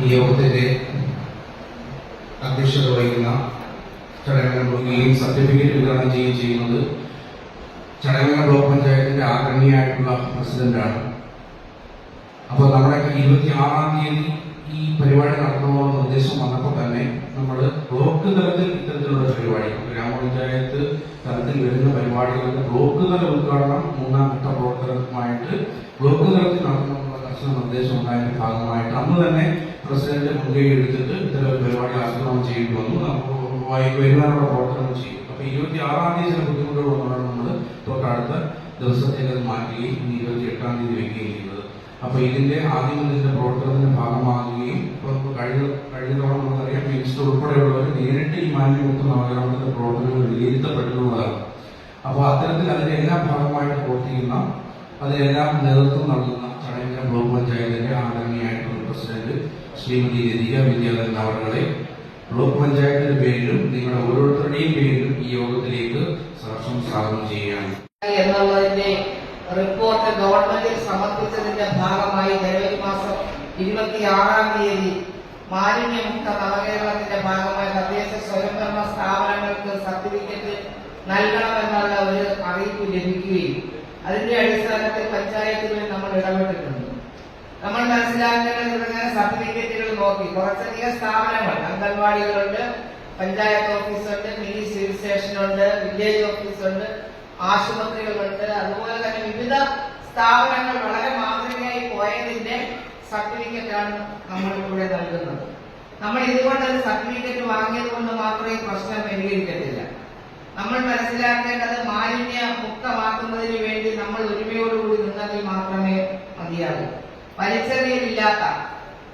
ഈ യോഗത്തിന്റെ അധ്യക്ഷത വഹിക്കുന്ന ചടയമംഗലം ബ്ലോക്കിലെയും സർട്ടിഫിക്കറ്റ് വിതരണം ചെയ്യുന്നത് ചടയമംഗലം ബ്ലോക്ക് പഞ്ചായത്തിന്റെ ആദരണീയായിട്ടുള്ള പ്രസിഡന്റാണ്. അപ്പോൾ നമ്മുടെ 26-ാം തീയതി ഈ പരിപാടി നടത്തണമെന്ന നിർദ്ദേശം വന്നപ്പോൾ തന്നെ നമ്മൾ ബ്ലോക്ക് തലത്തിൽ ഇത്തരത്തിലുള്ള പരിപാടി ഗ്രാമപഞ്ചായത്ത് തലത്തിൽ വരുന്ന പരിപാടികളുടെ ബ്ലോക്ക് തല ഉദ്ഘാടനം 3-ാം ഘട്ട പ്രവർത്തനമായിട്ട് ബ്ലോക്ക് തലത്തിൽ നടത്തണമെന്നുള്ള കർശന നിർദ്ദേശം ഉണ്ടായതിന്റെ ഭാഗമായിട്ട് അന്ന് തന്നെ പ്രസിഡന്റ് മുൻകൈ എടുത്തിട്ട് ഇത്തരം ഒരു പരിപാടി ആസൂത്രണം ചെയ്യേണ്ടി വന്നു. നമുക്ക് വരുവാനുള്ള പ്രവർത്തനം ചെയ്യും. അപ്പൊ 26-ാം തീയതി ചില ബുദ്ധിമുട്ടുകൾ വന്നതാണ് നമ്മൾ തൊട്ടടുത്ത ദിവസത്തേക്ക് അത് മാറ്റുകയും 28-ാം തീയതി വയ്ക്കുകയും ചെയ്തത്. അപ്പൊ ഇതിന്റെ ആദ്യം ഇതിന്റെ പ്രവർത്തനത്തിന്റെ ഭാഗമാകുകയും കഴിഞ്ഞ തവണ നമുക്കറിയാം മിനിസ്റ്റർ ഉൾപ്പെടെയുള്ളവർ നേരിട്ട് ഈ മാലിന്യമുക്ത നവകേരളത്തിന്റെ പ്രവർത്തനങ്ങൾ വിലയിരുത്തപ്പെട്ടിട്ടുള്ളതാണ്. അപ്പോൾ അത്തരത്തിൽ അതിന്റെ എല്ലാം ഭാഗമായിട്ട് പ്രവർത്തിക്കുന്ന അതിനെല്ലാം നേതൃത്വം നൽകുന്ന ചടയമംഗലം ബ്ലോക്ക് പഞ്ചായത്തിന്റെ ആദരണീയായിട്ടുള്ള പ്രസിഡന്റ് ശ്രീമതി ലതിക വിദ്യാധരൻ അവരുടെ ബ്ലോക്ക് പഞ്ചായത്തിന്റെ പേരിലും നിങ്ങളുടെ ഓരോരുത്തരുടെയും പേരിലും ഈ യോഗത്തിലേക്ക് സഹർഷം സ്വാഗതം ചെയ്യുകയാണ്. റിപ്പോർട്ട് ഗവൺമെന്റിൽ സമർപ്പിച്ചതിന്റെ ഭാഗമായി ജനുവരി മാസം 26-ാം തീയതി മാലിന്യമുക്ത നവകേരളത്തിന്റെ ഭാഗമായി തദ്ദേശ സ്വയംഭരണ സ്ഥാപനങ്ങൾക്ക് സർട്ടിഫിക്കറ്റ് നൽകണമെന്നുള്ള ഒരു അറിയിപ്പ് ലഭിക്കുകയും അതിന്റെ അടിസ്ഥാനത്തിൽ പഞ്ചായത്തുകളിൽ നമ്മൾ ഇടപെട്ടിട്ടുണ്ട്. നമ്മൾ മനസ്സിലാക്കേണ്ടത് സർട്ടിഫിക്കറ്റുകൾ നോക്കി കുറച്ചധികം സ്ഥാപനങ്ങൾ അംഗൻവാടികളുണ്ട്, പഞ്ചായത്ത് ഓഫീസുണ്ട്, മിനി സിവിൽ സ്റ്റേഷനുണ്ട്, വില്ലേജ് ഓഫീസുണ്ട്, ആശുപത്രികളുണ്ട്. അതുപോലെ തന്നെ വിവിധ സ്ഥാപനങ്ങൾ വളരെ മാതൃകയായി പോയതിന്റെ സർട്ടിഫിക്കറ്റാണ് നമ്മൾ ഇവിടെ നൽകുന്നത്. നമ്മൾ ഇതുകൊണ്ട് ഒരു സർട്ടിഫിക്കറ്റ് വാങ്ങിയത് കൊണ്ട് മാത്രമേ പ്രശ്നം പരിഹരിക്കത്തില്ല. നമ്മൾ മനസ്സിലാക്കേണ്ടത് മാലിന്യ മുക്തമാക്കുന്നതിന് വേണ്ടി നമ്മൾ ഒരുമയോടുകൂടി നിന്നെങ്കിൽ മാത്രമേ മതിയാകൂ. വലിച്ചെറിയലില്ലാത്ത,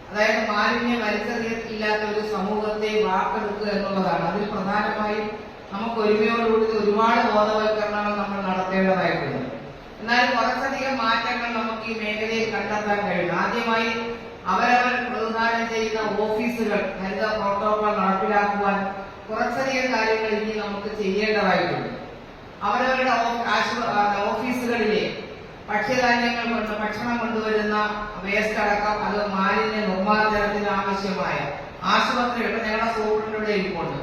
അതായത് മാലിന്യം വലിച്ചെറിയലില്ലാത്ത ഒരു സമൂഹത്തെ വാർത്തെടുക്കുക എന്നുള്ളതാണ്. അതിൽ പ്രധാനമായും നമുക്ക് ഒരുമയോടുകൂടി ഒരുപാട് ബോധവൽക്കരണങ്ങൾ നമ്മൾ നടത്തേണ്ടതായിട്ടുണ്ട്. എന്നാൽ കുറച്ചധികം മാറ്റങ്ങൾ നമുക്ക് ഈ മേഖലയിൽ കണ്ടെത്താൻ കഴിയും. ആദ്യമായി അവരവർ പ്രതിദാനം ചെയ്യുന്ന ഓഫീസുകൾ ഹരിത പ്രോട്ടോകോൾ നടപ്പിലാക്കുവാൻ കുറച്ചധികം കാര്യങ്ങൾ ഇനി നമുക്ക് ചെയ്യേണ്ടതായിട്ടുണ്ട്. അവരവരുടെ ഓഫീസുകളിലെ ഭക്ഷ്യധാന്യങ്ങൾ കൊണ്ട് ഭക്ഷണം കൊണ്ടുവരുന്ന വേസ്റ്റ് അടക്കം അത് മാലിന്യ നിർമ്മാർജ്ജനത്തിന് ആവശ്യമായ ആശുപത്രികൾ ഇപ്പൊ ഞങ്ങളുടെ സൂപ്രണ്ടിലൂടെ ഇരിപ്പുണ്ട്.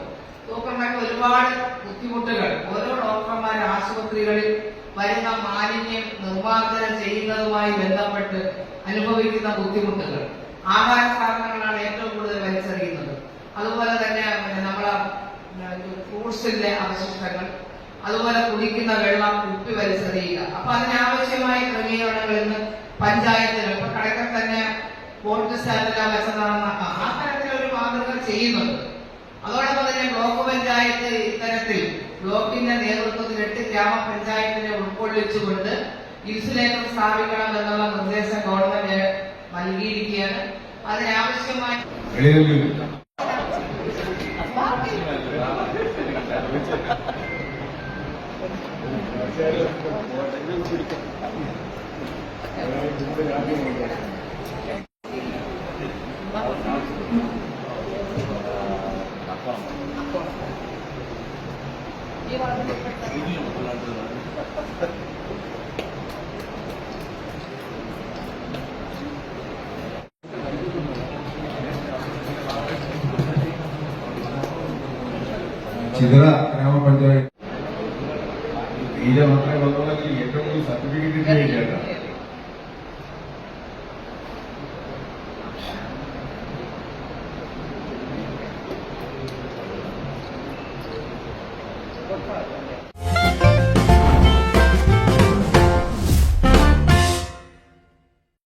സൂപ്രണ്ടൊക്കെ ഒരുപാട് ബുദ്ധിമുട്ടുകൾ ഓരോ ഡോക്ടർമാർ ആശുപത്രികളിൽ വരുന്ന മാലിന്യം നിർമ്മാർജ്ജനം ചെയ്യുന്നതുമായി ബന്ധപ്പെട്ട് അനുഭവിക്കുന്ന ബുദ്ധിമുട്ടുകൾ. ആഹാര സാധനങ്ങളാണ് ഏറ്റവും കൂടുതൽ വലിച്ചെറിയുന്നത്. അതുപോലെ തന്നെ നമ്മളെ ഫ്രൂട്ട്സിന്റെ അവശിഷ്ടങ്ങൾ, അതുപോലെ കുടിക്കുന്ന വെള്ളം കുപ്പി വലിച്ചെറിയുക. അപ്പൊ അതിനാവശ്യമായ ക്രമീകരണങ്ങൾ ഇന്ന് പഞ്ചായത്തുകൾ ഇപ്പൊ കടക്കൽ തന്നെ ബോട്ട് സ്റ്റാൻഡെല്ലാം വെച്ചതാണെന്ന ആ തരത്തിലൊരു മാതൃക ചെയ്യുന്നുണ്ട്. അതോടൊപ്പം തന്നെ ബ്ലോക്ക് പഞ്ചായത്ത് ഇത്തരത്തിൽ ബ്ലോക്കിന്റെ നേതൃത്വത്തിൽ 8 ഗ്രാമപഞ്ചായത്തിനെ ഉൾക്കൊള്ളിച്ചുകൊണ്ട് ഇൻസുലേറ്റർ സ്ഥാപിക്കണം എന്നുള്ള നിർദ്ദേശം ഗവൺമെന്റ് നൽകിയിരിക്കുകയാണ്. അതിനാവശ്യമായ ചിതറ ഗ്രാമപഞ്ചായത്ത് തീരെ മാത്രമേ വന്നുള്ളെങ്കിൽ ഏറ്റവും കൂടുതൽ സർട്ടിഫിക്കറ്റ് കിട്ടിയില്ല.